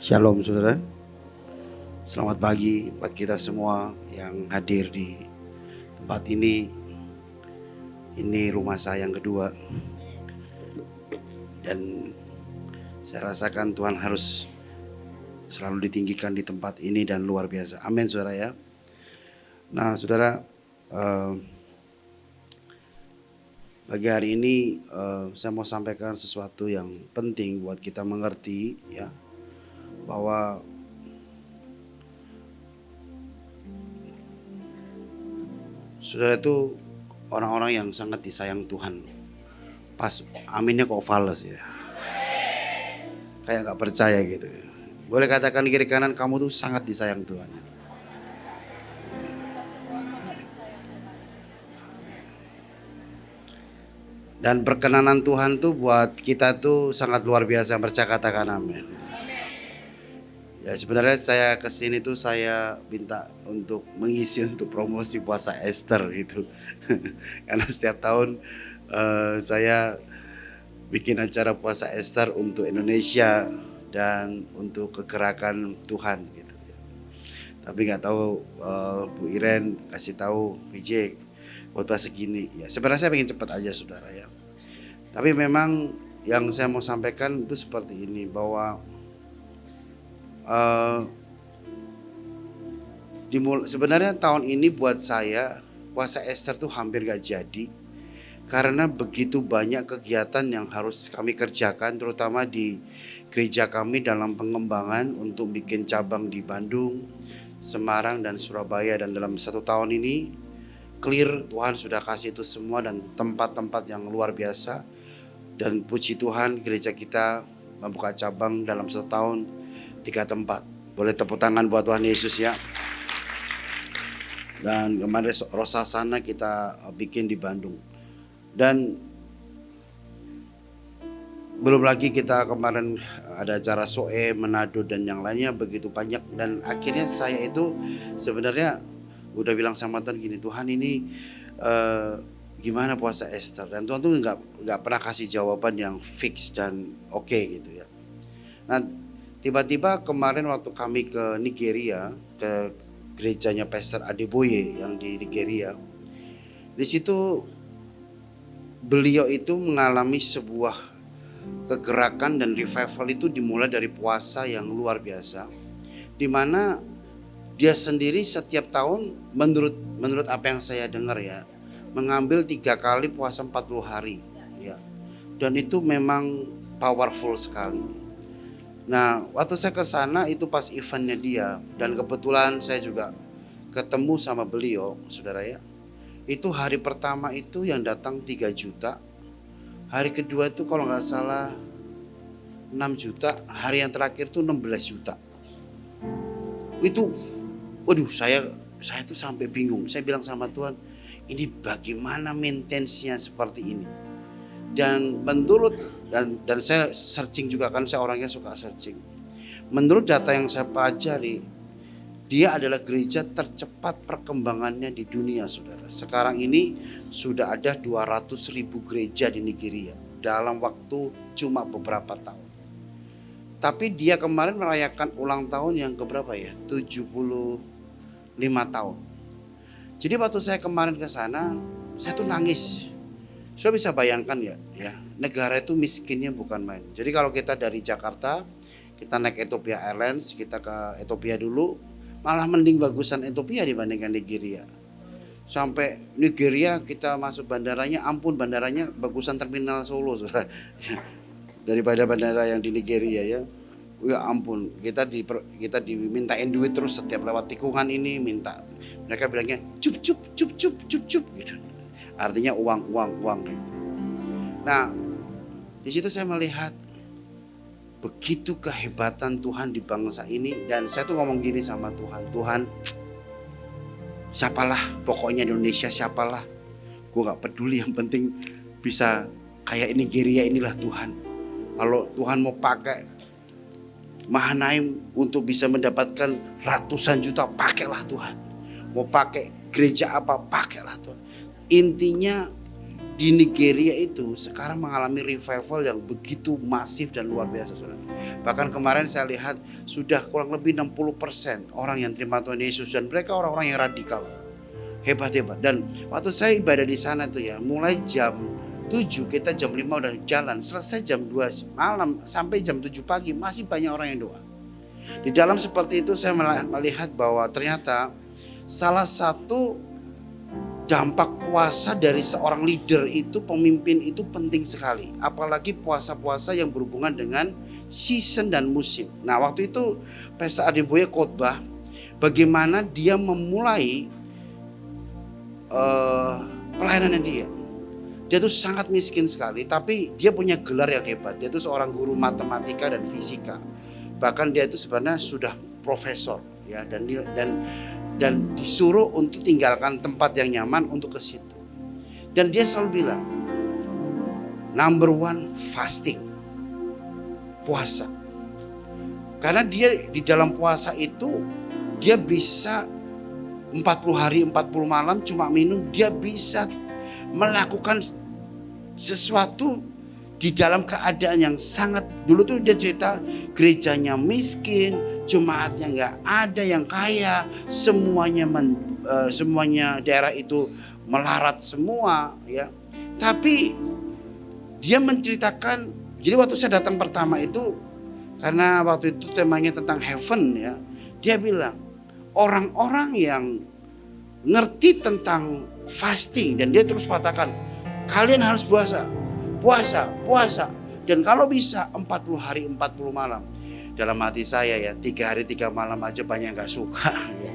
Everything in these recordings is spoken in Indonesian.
Shalom saudara, selamat pagi buat kita semua yang hadir di tempat ini. Ini rumah saya yang kedua dan saya rasakan Tuhan harus selalu ditinggikan di tempat ini dan luar biasa. Amin saudara ya. Nah saudara, pagi hari ini saya mau sampaikan sesuatu yang penting buat kita mengerti ya, bahwa saudara itu orang-orang yang sangat disayang Tuhan. Pas aminnya kok fals ya, kayak gak percaya gitu. Boleh katakan kiri kanan, kamu tuh sangat disayang Tuhan. Dan perkenanan Tuhan tuh buat kita tuh sangat luar biasa. Katakan amin. Ya sebenarnya saya kesini tuh saya minta untuk mengisi untuk promosi puasa Esther gitu. Karena setiap tahun saya bikin acara puasa Esther untuk Indonesia dan untuk kegerakan Tuhan gitu. Tapi nggak tahu Bu Iren kasih tahu VJ khotbah segini. Ya sebenarnya saya pengen cepat aja saudara ya. Tapi memang yang saya mau sampaikan itu seperti ini, bahwa sebenarnya tahun ini buat saya puasa Esther tuh hampir gak jadi, karena begitu banyak kegiatan yang harus kami kerjakan, terutama di gereja kami dalam pengembangan untuk bikin cabang di Bandung, Semarang dan Surabaya. Dan dalam 1 tahun ini clear Tuhan sudah kasih itu semua dan tempat-tempat yang luar biasa. Dan puji Tuhan gereja kita membuka cabang dalam 1 tahun 3 tempat. Boleh tepuk tangan buat Tuhan Yesus ya. Dan kemarin Rosasana kita bikin di Bandung. Dan belum lagi kita kemarin ada acara Soe, Manado dan yang lainnya begitu banyak. Dan akhirnya saya itu sebenarnya udah bilang sama Tuhan gini, Tuhan ini gimana puasa Esther. Dan Tuhan tuh nggak pernah kasih jawaban yang fix dan oke gitu ya. Nah tiba-tiba kemarin waktu kami ke Nigeria, ke gerejanya Pastor Adeboye yang di Nigeria, di situ beliau itu mengalami sebuah kegerakan dan revival itu dimulai dari puasa yang luar biasa, di mana dia sendiri setiap tahun menurut apa yang saya dengar ya, mengambil 3 kali puasa 40 hari ya, dan itu memang powerful sekali. Nah waktu saya ke sana itu pas eventnya dia, dan kebetulan saya juga ketemu sama beliau saudara ya. Itu hari pertama itu yang datang 3 juta, hari kedua itu kalau nggak salah 6 juta, hari yang terakhir itu 16 juta. Itu waduh, saya tuh sampai bingung. Saya bilang sama Tuhan, ini bagaimana maintenance-nya seperti ini. Dan menurut dan saya searching juga, kan saya orangnya suka searching. Menurut data yang saya pelajari, dia adalah gereja tercepat perkembangannya di dunia saudara. Sekarang ini sudah ada 200.000 gereja di Nigeria dalam waktu cuma beberapa tahun. Tapi dia kemarin merayakan ulang tahun yang keberapa ya? 75 tahun. Jadi waktu saya kemarin ke sana, saya tuh nangis. Sudah bisa bayangkan ya, negara itu miskinnya bukan main. Jadi kalau kita dari Jakarta, kita naik Ethiopia Airlines, kita ke Ethiopia dulu, malah mending bagusan Ethiopia dibandingkan Nigeria. Sampai Nigeria kita masuk bandaranya, ampun bandaranya bagusan terminal Solo saudara. Daripada bandara yang di Nigeria ya. Ya ampun, kita dimintain duit terus setiap lewat tikungan ini minta. Mereka bilangnya cup gitu. Artinya uang gitu. Nah, di situ saya melihat begitu kehebatan Tuhan di bangsa ini, dan saya tuh ngomong gini sama Tuhan, siapalah pokoknya Indonesia, siapalah, gue gak peduli, yang penting bisa kayak Nigeria inilah Tuhan. Kalau Tuhan mau pakai Mahanaim untuk bisa mendapatkan ratusan juta, pakailah Tuhan. Mau pakai gereja apa, pakailah Tuhan. Intinya di Nigeria itu sekarang mengalami revival yang begitu masif dan luar biasa saudara. Bahkan kemarin saya lihat sudah kurang lebih 60% orang yang terima Tuhan Yesus, dan mereka orang-orang yang radikal. Hebat-hebat. Dan waktu saya ibadah di sana tuh ya, mulai jam 7 kita jam 5 udah jalan, selesai jam 2 malam sampai jam 7 pagi masih banyak orang yang doa. Di dalam seperti itu saya melihat bahwa ternyata salah satu dampak puasa dari seorang leader itu, pemimpin itu penting sekali. Apalagi puasa-puasa yang berhubungan dengan season dan musim. Nah waktu itu Pastor Adeboye khotbah bagaimana dia memulai pelayanannya dia. Dia tuh sangat miskin sekali, tapi dia punya gelar yang hebat. Dia tuh seorang guru matematika dan fisika. Bahkan dia itu sebenarnya sudah profesor ya, dan disuruh untuk tinggalkan tempat yang nyaman untuk ke situ. Dan dia selalu bilang, number one fasting, puasa. Karena dia di dalam puasa itu dia bisa 40 hari 40 malam cuma minum, dia bisa melakukan sesuatu di dalam keadaan yang sangat, dulu tuh dia cerita gerejanya miskin, jemaatnya nggak ada yang kaya, semuanya daerah itu melarat semua ya. Tapi dia menceritakan, jadi waktu saya datang pertama itu, karena waktu itu temanya tentang heaven ya, dia bilang orang-orang yang ngerti tentang fasting, dan dia terus katakan kalian harus puasa, dan kalau bisa 40 hari 40 malam. Dalam hati saya ya, 3 hari 3 malam aja banyak yang gak suka ya.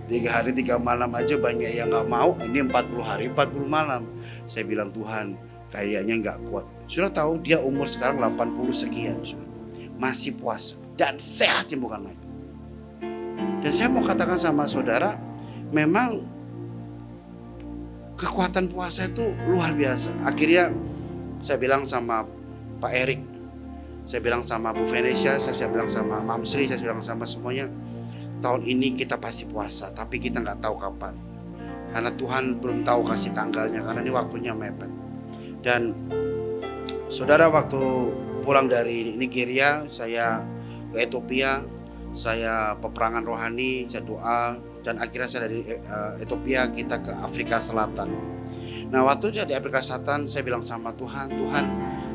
3 hari 3 malam aja banyak yang gak mau, ini 40 hari 40 malam. Saya bilang Tuhan kayaknya gak kuat. Sudah tahu dia umur sekarang 80 sekian, masih puasa dan sehatnya bukan main. Dan saya mau katakan sama saudara, memang kekuatan puasa itu luar biasa. Akhirnya saya bilang sama Pak Erik, saya bilang sama Bu Venesia, saya bilang sama Mam Sri, saya bilang sama semuanya, tahun ini kita pasti puasa, tapi kita nggak tahu kapan. Karena Tuhan belum tahu kasih tanggalnya, karena ini waktunya mepet. Dan saudara, waktu pulang dari Nigeria, saya ke Ethiopia, saya peperangan rohani, saya doa. Dan akhirnya saya dari Ethiopia kita ke Afrika Selatan. Nah waktu saya di Afrika Selatan, saya bilang sama Tuhan, Tuhan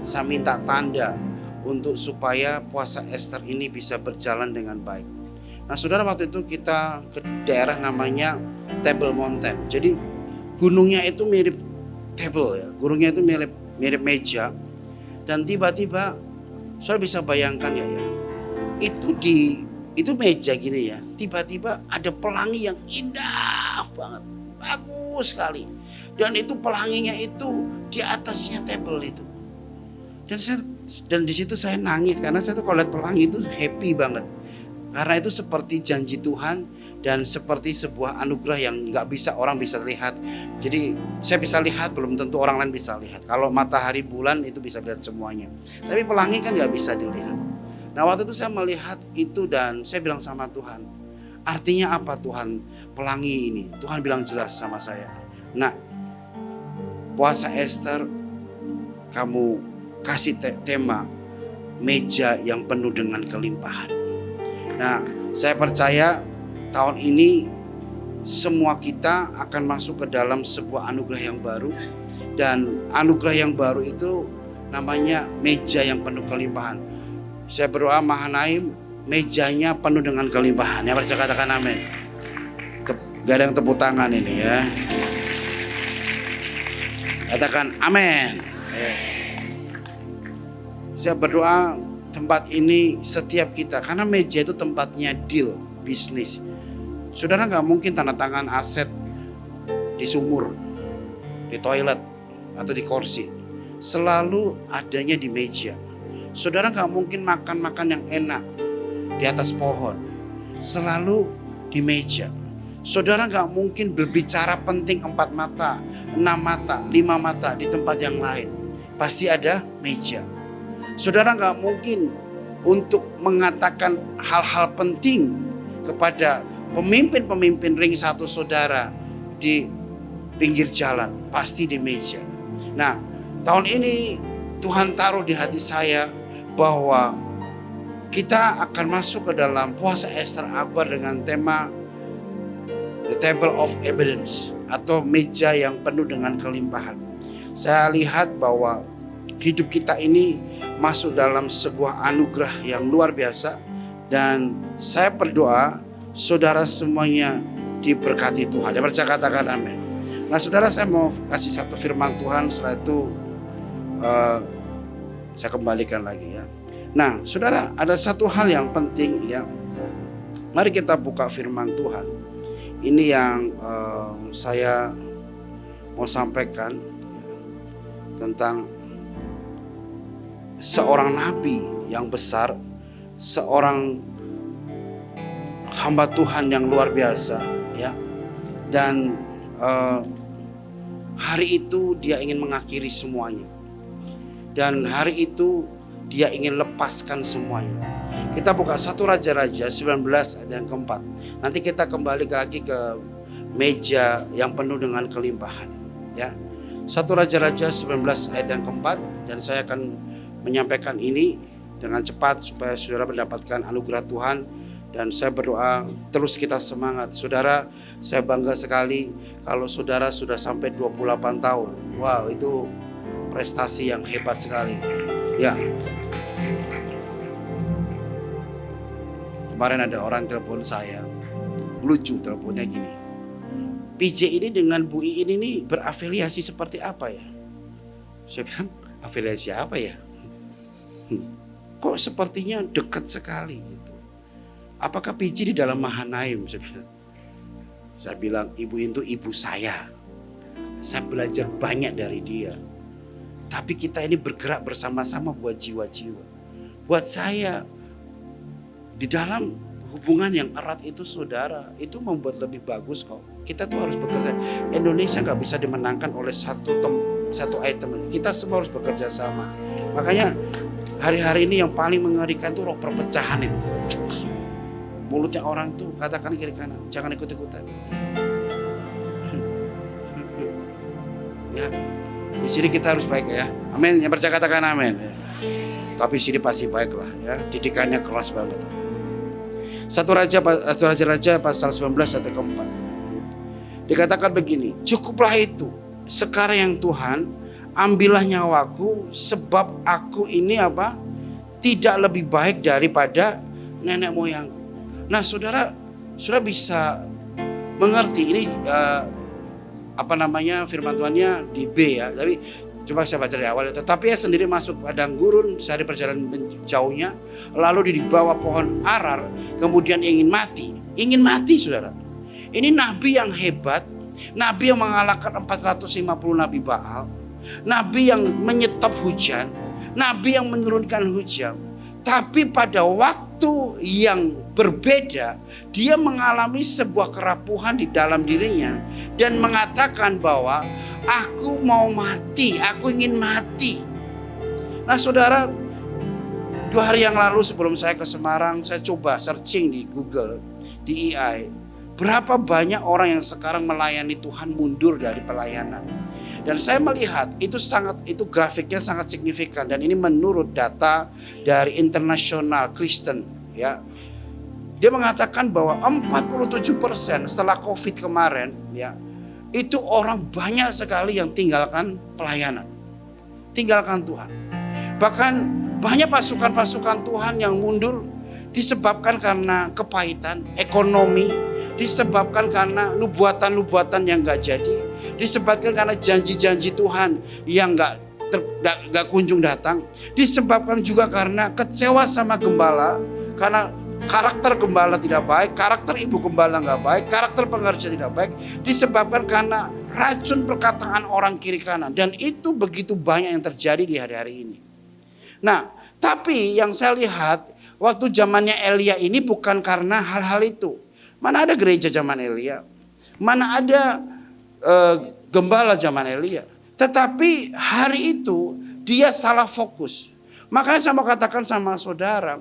saya minta tanda untuk supaya puasa Esther ini bisa berjalan dengan baik. Nah saudara, waktu itu kita ke daerah namanya Table Mountain. Jadi gunungnya itu mirip table ya, gunungnya itu mirip meja. Dan tiba-tiba saudara bisa bayangkan ya, itu meja gini ya, tiba-tiba ada pelangi yang indah banget, bagus sekali. Dan itu pelanginya itu di atasnya table itu. Dan di situ saya nangis, karena saya tuh kalau lihat pelangi itu happy banget. Karena itu seperti janji Tuhan dan seperti sebuah anugerah yang nggak bisa orang bisa lihat. Jadi saya bisa lihat, belum tentu orang lain bisa lihat. Kalau matahari, bulan itu bisa lihat semuanya, tapi pelangi kan nggak bisa dilihat. Nah waktu itu saya melihat itu dan saya bilang sama Tuhan, artinya apa Tuhan pelangi ini? Tuhan bilang jelas sama saya, nah puasa Esther kamu kasih tema meja yang penuh dengan kelimpahan. Nah saya percaya tahun ini semua kita akan masuk ke dalam sebuah anugerah yang baru. Dan anugerah yang baru itu namanya meja yang penuh kelimpahan. Saya berdoa Mahanaim mejanya penuh dengan kelimpahan. Ya percaya katakan amin. Gak ada yang tepuk tangan ini ya. Katakan amin. Saya berdoa tempat ini setiap kita, karena meja itu tempatnya deal, bisnis. Saudara gak mungkin tanda tangan aset di sumur, di toilet, atau di kursi. Selalu adanya di meja. Saudara gak mungkin makan-makan yang enak di atas pohon, selalu di meja. Saudara gak mungkin berbicara penting 4 mata, 6 mata, 5 mata di tempat yang lain. Pasti ada meja. Saudara gak mungkin untuk mengatakan hal-hal penting kepada pemimpin-pemimpin ring 1 saudara di pinggir jalan, pasti di meja. Nah tahun ini Tuhan taruh di hati saya bahwa kita akan masuk ke dalam puasa Esther Akbar dengan tema The Table of Evidence atau meja yang penuh dengan kelimpahan. Saya lihat bahwa hidup kita ini masuk dalam sebuah anugerah yang luar biasa, dan saya berdoa saudara semuanya diberkati Tuhan. Yang percaya katakan amin. Nah saudara, saya mau kasih satu firman Tuhan, setelah itu saya kembalikan lagi ya. Nah saudara, ada satu hal yang penting ya. Mari kita buka firman Tuhan. Ini yang saya mau sampaikan tentang seorang nabi yang besar, seorang hamba Tuhan yang luar biasa ya. Dan hari itu dia ingin mengakhiri semuanya, dan hari itu dia ingin lepaskan semuanya. Kita buka 1 Raja-Raja 19 ayat yang keempat. Nanti kita kembali lagi ke meja yang penuh dengan kelimpahan ya. 1 Raja-Raja 19 ayat yang keempat, dan saya akan menyampaikan ini dengan cepat supaya saudara mendapatkan anugerah Tuhan. Dan saya berdoa terus kita semangat. Saudara, saya bangga sekali kalau saudara sudah sampai 28 tahun. Wow, itu prestasi yang hebat sekali. Ya. Kemarin ada orang telepon saya. Lucu teleponnya gini. PJ ini dengan Bu Iin ini berafiliasi seperti apa ya? Saya bilang, afiliasi apa ya? Kok sepertinya dekat sekali gitu. Apakah PJ di dalam Mahanaim? Saya bilang Ibu itu ibu saya. Saya belajar banyak dari dia. Tapi kita ini bergerak bersama-sama buat jiwa-jiwa. Buat saya, di dalam hubungan yang erat itu saudara, itu membuat lebih bagus kok. Kita tuh harus bekerja. Indonesia gak bisa dimenangkan oleh satu item. Kita semua harus bekerja sama. Makanya hari-hari ini yang paling mengerikan tuh roh perpecahan itu. Mulutnya orang tuh katakan kiri kanan, jangan ikut-ikutan. Ya, di sini kita harus baik ya. Amin. Yang percaya katakan amin. Tapi sini pasti baik lah ya. Didikannya keras banget. 1 Raja-Raja pasal 19 ayat keempat. Dikatakan begini, cukuplah itu. Sekarang yang Tuhan, ambillah nyawaku, sebab aku ini apa? Tidak lebih baik daripada nenek moyangku. Nah saudara bisa mengerti ini firman Tuhannya di B ya. Tapi coba saya baca dari awal. Tetapi ia sendiri masuk padang gurun sehari perjalanan jauhnya, lalu dibawa pohon arar, kemudian ingin mati saudara. Ini nabi yang hebat, nabi yang mengalahkan 450 nabi Baal, nabi yang menyetop hujan, nabi yang menurunkan hujan. Tapi pada waktu yang berbeda, dia mengalami sebuah kerapuhan di dalam dirinya dan mengatakan bahwa aku mau mati, aku ingin mati. Nah saudara, 2 hari yang lalu sebelum saya ke Semarang, saya coba searching di Google, di AI, berapa banyak orang yang sekarang melayani Tuhan mundur dari pelayanan. Dan saya melihat itu grafiknya sangat signifikan, dan ini menurut data dari International Christian ya. Dia mengatakan bahwa 47% setelah Covid kemarin ya, itu orang banyak sekali yang tinggalkan pelayanan, tinggalkan Tuhan. Bahkan banyak pasukan-pasukan Tuhan yang mundur disebabkan karena kepahitan ekonomi, disebabkan karena nubuatan-nubuatan yang gak jadi, disebabkan karena janji-janji Tuhan yang gak kunjung datang, disebabkan juga karena kecewa sama gembala, karena karakter gembala tidak baik, karakter ibu gembala gak baik, karakter pengerja tidak baik, disebabkan karena racun perkataan orang kiri kanan. Dan itu begitu banyak yang terjadi di hari-hari ini. Nah, tapi yang saya lihat waktu zamannya Elia ini bukan karena hal-hal itu. Mana ada gereja zaman Elia, mana ada gembala zaman Elia. Tetapi hari itu dia salah fokus. Makanya saya mau katakan sama saudara,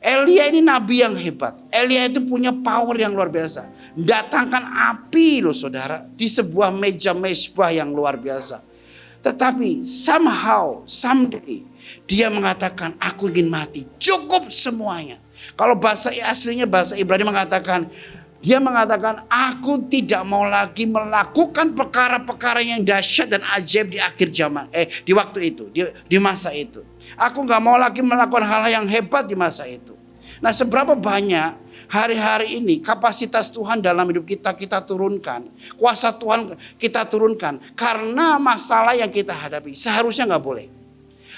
Elia ini nabi yang hebat. Elia itu punya power yang luar biasa. Datangkan api loh saudara, di sebuah meja mezbah yang luar biasa. Tetapi somehow, someday dia mengatakan aku ingin mati. Cukup semuanya. Kalau bahasa aslinya bahasa Ibrani mengatakan, dia mengatakan aku tidak mau lagi melakukan perkara-perkara yang dahsyat dan ajaib di akhir zaman. Di waktu itu, di masa itu. Aku gak mau lagi melakukan hal-hal yang hebat di masa itu. Nah, seberapa banyak hari-hari ini kapasitas Tuhan dalam hidup kita turunkan. Kuasa Tuhan kita turunkan. Karena masalah yang kita hadapi. Seharusnya gak boleh.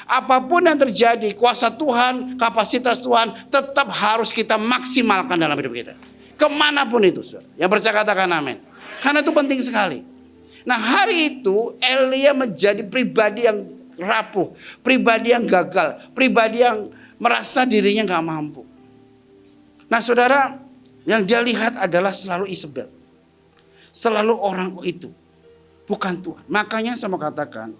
Apapun yang terjadi, kuasa Tuhan, kapasitas Tuhan tetap harus kita maksimalkan dalam hidup kita. Kemanapun itu, yang percaya katakan amin. Karena itu penting sekali. Nah, hari itu Elia menjadi pribadi yang rapuh, pribadi yang gagal, pribadi yang merasa dirinya gak mampu. Nah, saudara, yang dia lihat adalah selalu Isabel. Selalu orang itu, bukan Tuhan. Makanya saya mau katakan,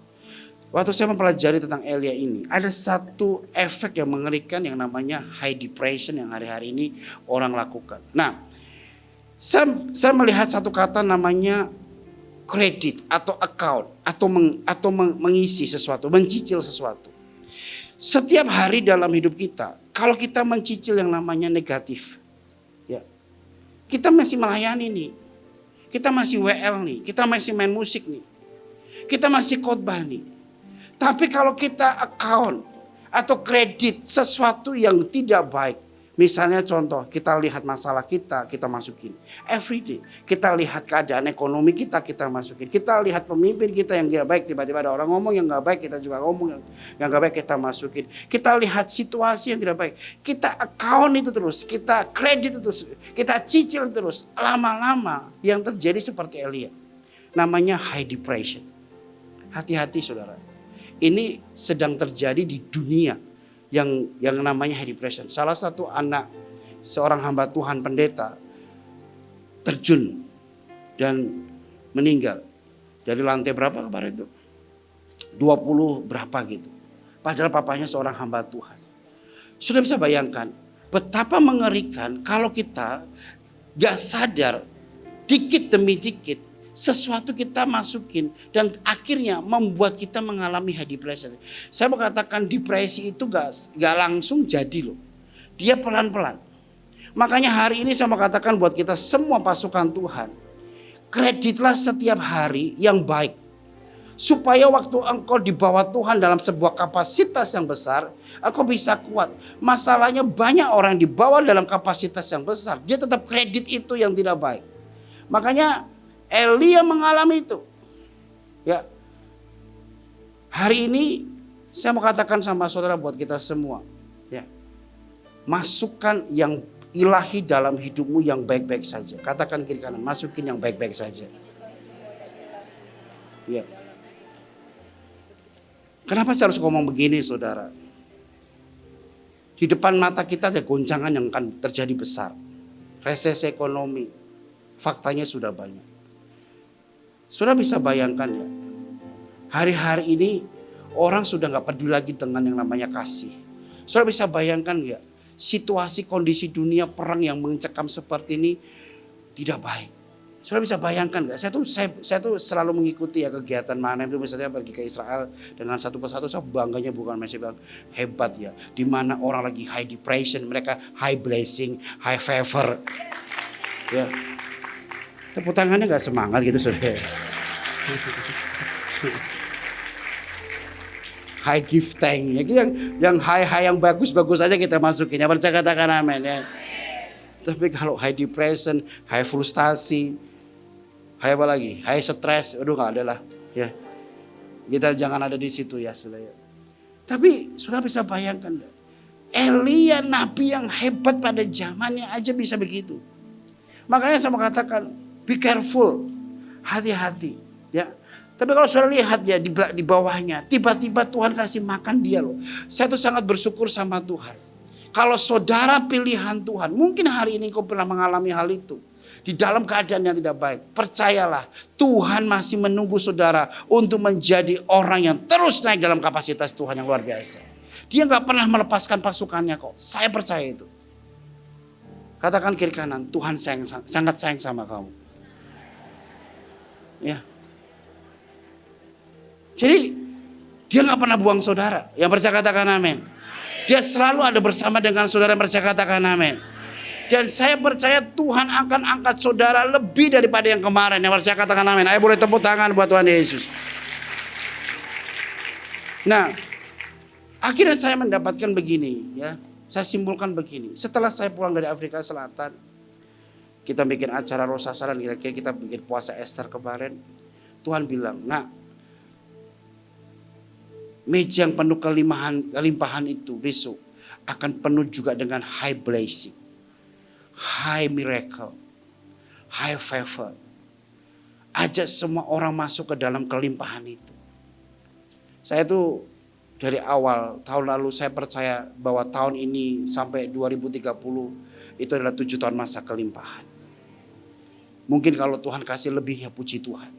waktu saya mempelajari tentang Elia ini, ada satu efek yang mengerikan yang namanya high depression yang hari-hari ini orang lakukan. Nah, saya melihat satu kata namanya kredit atau account atau mengisi sesuatu, mencicil sesuatu. Setiap hari dalam hidup kita, kalau kita mencicil yang namanya negatif, ya, kita masih melayani nih, kita masih WL nih, kita masih main musik nih, kita masih khotbah nih. Tapi kalau kita account atau kredit sesuatu yang tidak baik, misalnya contoh, kita lihat masalah kita masukin. Every day. Kita lihat keadaan ekonomi kita masukin. Kita lihat pemimpin kita yang tidak baik. Tiba-tiba ada orang ngomong yang gak baik, kita juga ngomong yang gak baik, kita masukin. Kita lihat situasi yang tidak baik. Kita account itu terus. Kita kredit itu terus. Kita cicil terus. Lama-lama yang terjadi seperti Elia. Namanya high depression. Hati-hati saudara. Ini sedang terjadi di dunia. Yang namanya high depression. Salah satu anak seorang hamba Tuhan pendeta terjun dan meninggal. Dari lantai berapa kemarin itu? 20 berapa gitu. Padahal papanya seorang hamba Tuhan. Sudah bisa bayangkan betapa mengerikan kalau kita gak sadar dikit demi dikit sesuatu kita masukin dan akhirnya membuat kita mengalami high depression. Saya mau katakan depresi itu gak langsung jadi loh. Dia pelan-pelan. Makanya hari ini saya mau katakan buat kita semua pasukan Tuhan. Kreditlah setiap hari yang baik. Supaya waktu engkau di bawah Tuhan dalam sebuah kapasitas yang besar, engkau bisa kuat. Masalahnya banyak orang di bawah dalam kapasitas yang besar. Dia tetap kredit itu yang tidak baik. Makanya Elia mengalami itu. Ya. Hari ini saya mau katakan sama saudara buat kita semua, ya. Masukkan yang ilahi dalam hidupmu yang baik-baik saja. Katakan kiri kanan, masukin yang baik-baik saja. Ya. Kenapa saya harus ngomong begini, saudara? Di depan mata kita ada goncangan yang akan terjadi besar. Resesi ekonomi. Faktanya sudah banyak. Sudah bisa bayangkan ya, hari-hari ini orang sudah gak peduli lagi dengan yang namanya kasih. Sudah bisa bayangkan ya, situasi kondisi dunia perang yang mencekam seperti ini tidak baik. Sudah bisa bayangkan gak? Saya tuh selalu mengikuti ya kegiatan mana itu, misalnya pergi ke Israel dengan satu persatu, saya bangganya bukan masih bilang hebat ya. Dimana orang lagi high depression, mereka high blessing, high favor. Ya. Tepuk tangannya gak semangat gitu saudara. High give thank. Yang high yang bagus-bagus aja kita masukin. Ya percaya katakan amin ya. Tapi kalau high depression, high frustasi, high apa lagi? High stress, aduh gak ada lah. Ya. Kita jangan ada di situ ya saudara. Tapi saudara bisa bayangkan gak? Elia nabi yang hebat pada zamannya aja bisa begitu. Makanya saya mau katakan, be careful, hati-hati, ya. Tapi kalau saudara lihat ya di bawahnya, tiba-tiba Tuhan kasih makan dia loh. Saya tuh sangat bersyukur sama Tuhan. Kalau saudara pilihan Tuhan, mungkin hari ini kau pernah mengalami hal itu. Di dalam keadaan yang tidak baik, percayalah Tuhan masih menunggu saudara untuk menjadi orang yang terus naik dalam kapasitas Tuhan yang luar biasa. Dia gak pernah melepaskan pasukannya kok, saya percaya itu. Katakan kiri kanan, Tuhan sangat sayang sama kamu. Ya. Jadi Dia nggak pernah buang saudara. Yang percaya katakan amin. Dia selalu ada bersama dengan saudara yang percaya katakan amin. Dan saya percaya Tuhan akan angkat saudara lebih daripada yang kemarin. Yang percaya katakan amin. Ayo boleh tepuk tangan buat Tuhan Yesus. Nah, akhirnya saya mendapatkan begini ya. Saya simpulkan begini. Setelah saya pulang dari Afrika Selatan, kita bikin acara Rosasaran, kira-kira kita bikin puasa Ester kemarin. Tuhan bilang, nah, meja yang penuh kelimpahan itu besok akan penuh juga dengan high blessing, high miracle, high favor. Ajak semua orang masuk ke dalam kelimpahan itu. Saya tuh dari awal tahun lalu saya percaya bahwa tahun ini sampai 2030 itu adalah 7 tahun masa kelimpahan. Mungkin kalau Tuhan kasih lebih ya puji Tuhan.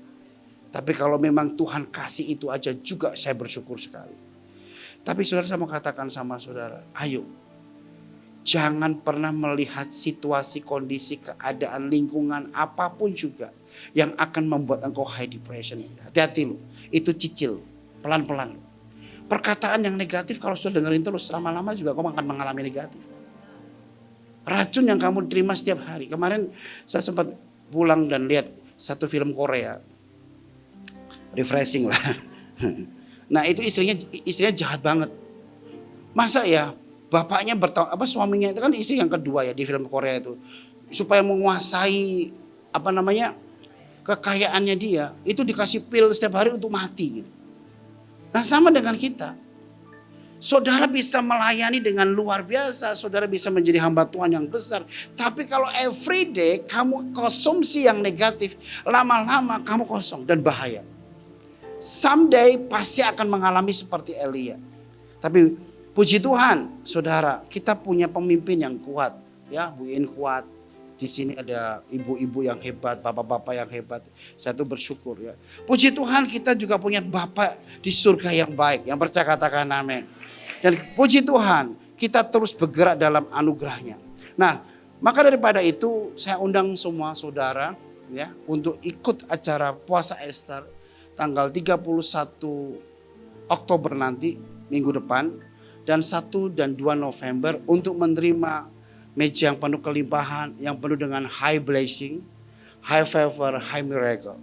Tapi kalau memang Tuhan kasih itu aja juga saya bersyukur sekali. Tapi saudara, saya mau katakan sama saudara, ayo. Jangan pernah melihat situasi, kondisi, keadaan, lingkungan apapun juga yang akan membuat engkau high depression. Hati-hati loh, itu cicil, pelan-pelan. Perkataan yang negatif kalau sudah dengerin terus lama-lama juga kamu akan mengalami negatif. Racun yang kamu terima setiap hari. Kemarin saya sempat pulang dan lihat satu film Korea, refreshing lah. Nah itu istrinya jahat banget. Masa ya bapaknya suaminya itu kan istri yang kedua ya di film Korea itu, supaya menguasai kekayaannya dia, itu dikasih pil setiap hari untuk mati gitu. Nah sama dengan kita. Saudara bisa melayani dengan luar biasa. Saudara bisa menjadi hamba Tuhan yang besar. Tapi kalau everyday kamu konsumsi yang negatif, lama-lama kamu kosong dan bahaya. Someday pasti akan mengalami seperti Elia. Tapi puji Tuhan, saudara, kita punya pemimpin yang kuat. Ya, Bu In kuat. Di sini ada ibu-ibu yang hebat, bapak-bapak yang hebat. Saya tuh bersyukur ya. Puji Tuhan, kita juga punya Bapak di surga yang baik. Yang percaya katakan amin. Dan puji Tuhan, kita terus bergerak dalam anugerahnya. Nah, maka daripada itu saya undang semua saudara ya untuk ikut acara puasa Ester tanggal 31 Oktober nanti, minggu depan, dan 1 dan 2 November untuk menerima meja yang penuh kelimpahan, yang penuh dengan high blessing, high favor, high miracle.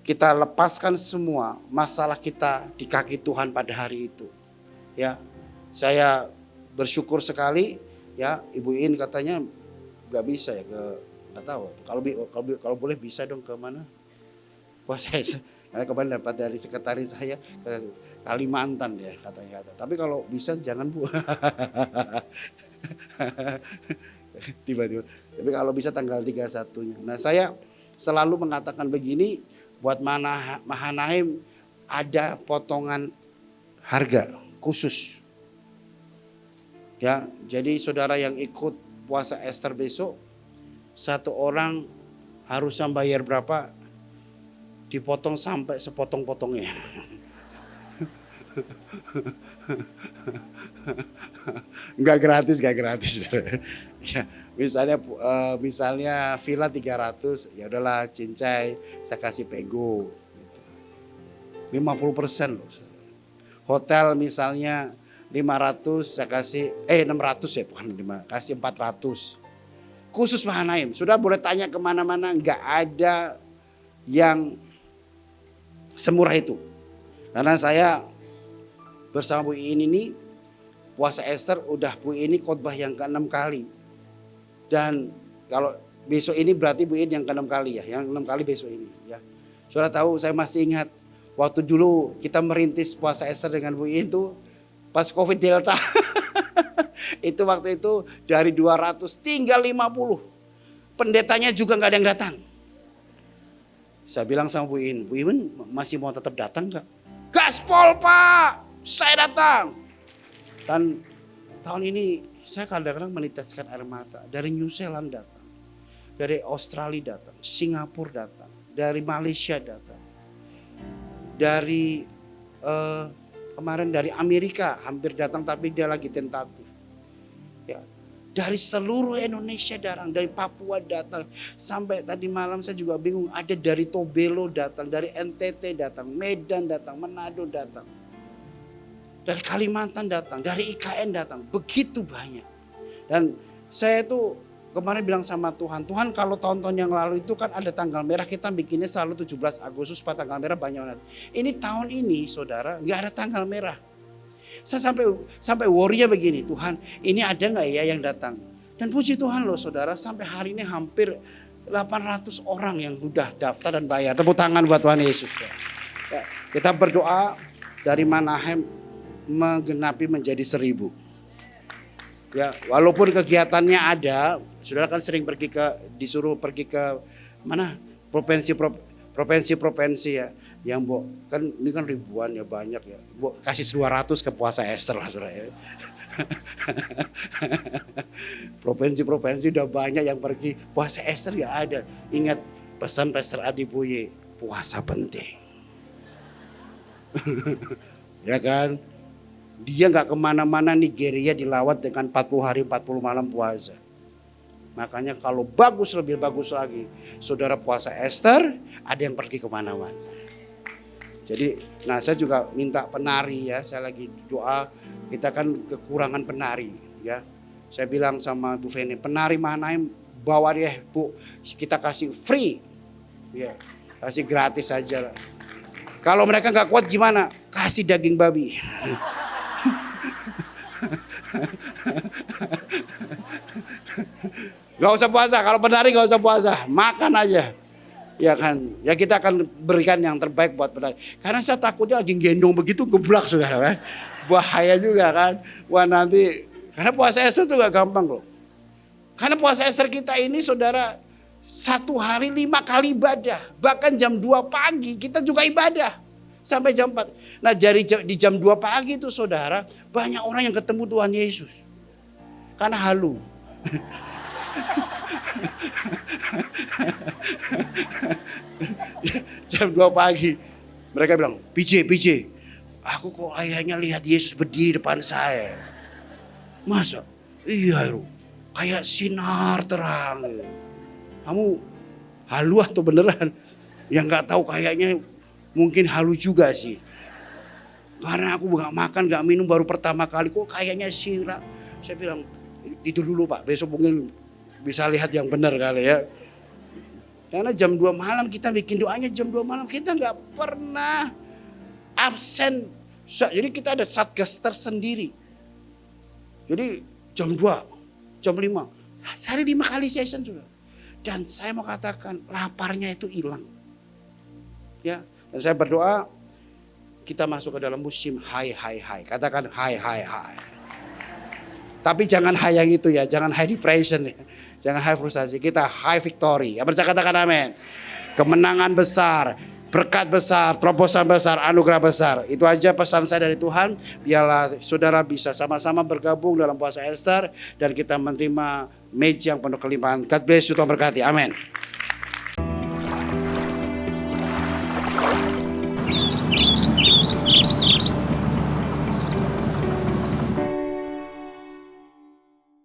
Kita lepaskan semua masalah kita di kaki Tuhan pada hari itu. Ya, saya bersyukur sekali ya, Ibu In katanya nggak bisa ya nggak tahu. Kalau boleh bisa dong ke mana? Wah karena kemarin dapat dari sekretaris saya ke Kalimantan ya katanya. Tapi kalau bisa jangan Bu. Tiba-tiba. Tapi kalau bisa tanggal 31-nya. Nah saya selalu mengatakan begini, buat Mahanaim ada potongan harga khusus. Ya, jadi saudara yang ikut puasa Ester besok, satu orang harusnya bayar berapa? Dipotong sampai sepotong-potongnya. Enggak gratis. Ya, misalnya villa 300, ya udahlah cincai saya kasih pego. 50% loh. Hotel misalnya 500 saya kasih 600 ya, bukan 5, kasih 400. Khusus Mahanaim. Sudah boleh tanya kemana-mana, nggak ada yang semurah itu. Karena saya bersama Bu In ini puasa Ester udah Bu In ini khotbah yang ke-6 kali. Dan kalau besok ini berarti Bu In yang ke-6 kali ya, yang 6 kali besok ini ya. Saudara tahu, saya masih ingat waktu dulu kita merintis puasa Ester dengan Bu In itu pas Covid Delta. Itu waktu itu dari 200 tinggal 50. Pendetanya juga nggak ada yang datang. Saya bilang sama Bu In masih mau tetap datang nggak? Gaspol Pak, saya datang. Dan tahun ini saya kadang-kadang meneteskan air mata. Dari New Zealand datang, dari Australia datang, Singapura datang, dari Malaysia datang, dari kemarin dari Amerika hampir datang tapi dia lagi tentatif. Ya, dari seluruh Indonesia datang, dari Papua datang, sampai tadi malam saya juga bingung, ada dari Tobelo datang, dari NTT datang, Medan datang, Manado datang. dari Kalimantan datang, dari IKN datang, begitu banyak. Dan saya itu kemarin bilang sama Tuhan, Tuhan kalau tahun-tahun yang lalu itu kan ada tanggal merah, kita bikinnya selalu 17 Agustus, Pak, tanggal merah banyak banget. Ini tahun ini saudara nggak ada tanggal merah. Saya sampai worry-nya begini, Tuhan ini ada nggak ya yang datang? Dan puji Tuhan loh saudara, sampai hari ini hampir 800 orang yang udah daftar dan bayar. Tepuk tangan buat Tuhan Yesus. Ya, kita berdoa dari Manahem menggenapi menjadi 1000. Ya, walaupun kegiatannya ada, saudara kan sering disuruh pergi ke mana? Provinsi ya. Yang kan ini kan ribuan ya, banyak ya. Kasih 200 ke puasa Ester lah saudara ya. Provinsi-provinsi udah banyak yang pergi, puasa Ester gak ada. Ingat pesan Pastor Adi Boye, puasa penting. Ya kan? Dia gak kemana-mana, Nigeria dilawat dengan 40 hari 40 malam puasa. Makanya kalau bagus, lebih bagus lagi, saudara puasa Ester, ada yang pergi kemana-mana. Jadi, nah saya juga minta penari ya, saya lagi doa, kita kan kekurangan penari ya. Saya bilang sama Bu Feni, penari mana yang bawa dia Bu, kita kasih free, ya kasih gratis aja lah. Kalau mereka nggak kuat gimana? Kasih daging babi. Gak usah puasa, kalau penari gak usah puasa, makan aja. Ya kan, ya kita akan berikan yang terbaik buat penari. Karena saya takutnya lagi gendong begitu geblak saudara. Bahaya juga kan. Wah nanti, karena puasa Ester itu gak gampang loh. Karena puasa Ester kita ini saudara, 1 hari 5 kali ibadah. Bahkan jam 2 pagi kita juga ibadah. Sampai jam 4. Nah di jam 2 pagi itu saudara, banyak orang yang ketemu Tuhan Yesus. Karena halu. Jam 2 pagi mereka bilang, PJ, aku kok kayaknya lihat Yesus berdiri depan saya. Masa? Iya, kayak sinar terang. Kamu halu atau beneran? Ya nggak tahu, kayaknya mungkin halu juga sih. Karena aku nggak makan, nggak minum baru pertama kali, kok kayaknya sinar. Saya bilang, tidur dulu Pak, besok mungkin bisa lihat yang benar kali ya. Karena jam 2 malam kita bikin doanya, jam 2 malam kita nggak pernah absen. Jadi kita ada satgas tersendiri. Jadi jam 2, jam 5, sehari 5 kali session sudah. Dan saya mau katakan laparnya itu hilang. Ya, dan saya berdoa kita masuk ke dalam musim high. Katakan high. Tapi jangan high yang itu ya, jangan high depression ya. Jangan high frustasi, kita high victory. Ya, percaya katakan amin. Kemenangan besar, berkat besar, terobosan besar, anugerah besar. Itu aja pesan saya dari Tuhan. Biarlah saudara bisa sama-sama bergabung dalam puasa Ester dan kita menerima meja yang penuh kelimpahan. God bless you, Tuhan berkati. Amin.